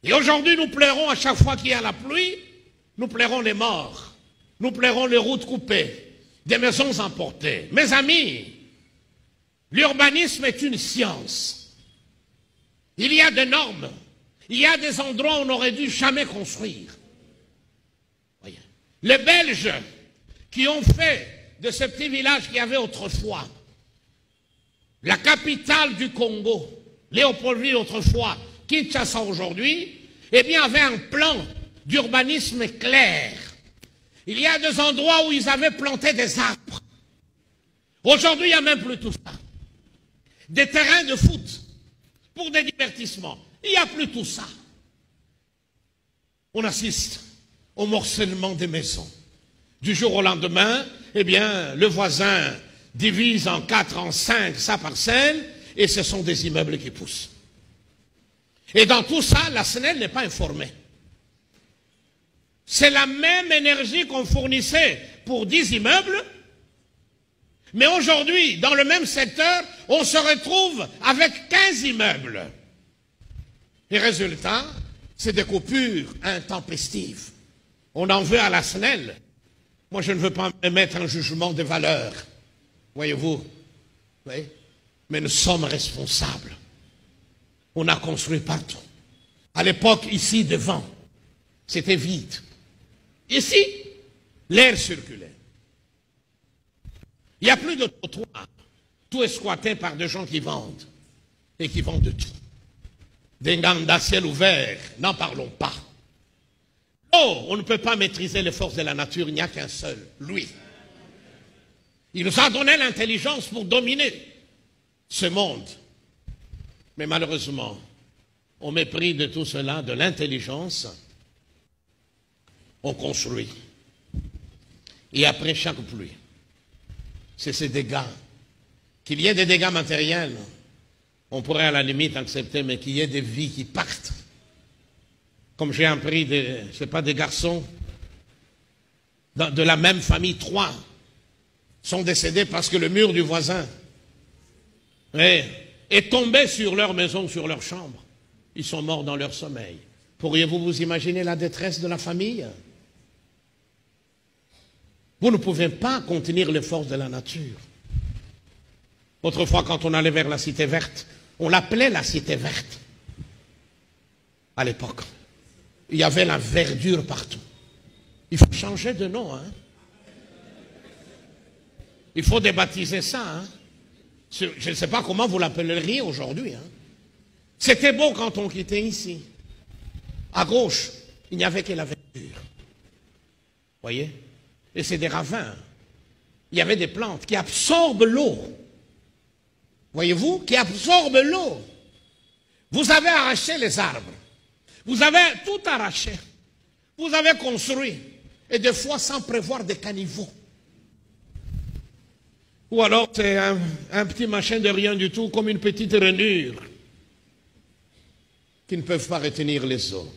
Et aujourd'hui, nous pleurons à chaque fois qu'il y a la pluie, nous pleurons les morts, nous pleurons les routes coupées, des maisons emportées. Mes amis, l'urbanisme est une science. Il y a des normes, il y a des endroits où on n'aurait dû jamais construire. Voyez. Les Belges qui ont fait de ce petit village qu'il y avait autrefois la capitale du Congo, Léopoldville autrefois, Kinshasa aujourd'hui, eh bien, avait un plan d'urbanisme clair. Il y a des endroits où ils avaient planté des arbres. Aujourd'hui, il n'y a même plus tout ça. Des terrains de foot pour des divertissements. Il n'y a plus tout ça. On assiste au morcellement des maisons. Du jour au lendemain, eh bien, le voisin divise en 4, en 5 sa parcelle, et ce sont des immeubles qui poussent. Et dans tout ça, la SNEL n'est pas informée. C'est la même énergie qu'on fournissait pour 10 immeubles, mais aujourd'hui, dans le même secteur, on se retrouve avec 15 immeubles. Et résultat, c'est des coupures intempestives. On en veut à la SNEL. Moi, je ne veux pas émettre un jugement des valeurs. Voyez-vous, oui, mais nous sommes responsables. On a construit partout. À l'époque, ici, devant, c'était vide. Ici, l'air circulait. Il n'y a plus de trottoir. Tout est squatté par des gens qui vendent. Et qui vendent de tout. Des gangs à ciel ouvert, n'en parlons pas. Oh, on ne peut pas maîtriser les forces de la nature, il n'y a qu'un seul, lui. Il nous a donné l'intelligence pour dominer ce monde. Mais malheureusement, au mépris de tout cela, de l'intelligence, on construit. Et après chaque pluie, c'est ces dégâts. Qu'il y ait des dégâts matériels, on pourrait à la limite accepter, mais qu'il y ait des vies qui partent. Comme j'ai appris, je sais pas, des garçons de la même famille, 3 sont décédés parce que le mur du voisin est tombé sur leur maison, sur leur chambre. Ils sont morts dans leur sommeil. Pourriez-vous vous imaginer la détresse de la famille? Vous ne pouvez pas contenir les forces de la nature. Autrefois, quand on allait vers la cité verte, on l'appelait la cité verte. À l'époque, il y avait la verdure partout. Il faut changer de nom, hein. Il faut débaptiser ça, hein. Je ne sais pas comment vous l'appelleriez aujourd'hui, hein. C'était beau quand on quittait ici. À gauche, il n'y avait que la verdure. Voyez? Et c'est des ravins. Il y avait des plantes qui absorbent l'eau. Voyez-vous? Qui absorbent l'eau. Vous avez arraché les arbres. Vous avez tout arraché. Vous avez construit. Et des fois sans prévoir des caniveaux. Ou alors c'est un petit machin de rien du tout, comme une petite rainure, qui ne peuvent pas retenir les eaux.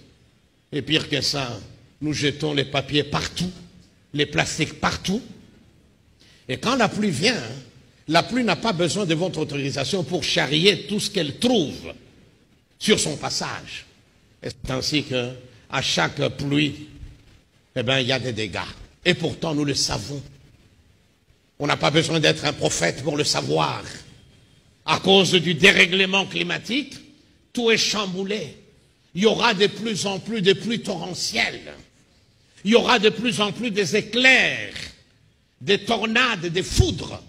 Et pire que ça, nous jetons les papiers partout, les plastiques partout. Et quand la pluie vient, la pluie n'a pas besoin de votre autorisation pour charrier tout ce qu'elle trouve sur son passage. Et c'est ainsi qu'à chaque pluie, eh bien, il y a des dégâts. Et pourtant, nous le savons. On n'a pas besoin d'être un prophète pour le savoir. À cause du dérèglement climatique, tout est chamboulé. Il y aura de plus en plus de pluies torrentielles. Il y aura de plus en plus des éclairs, des tornades, des foudres.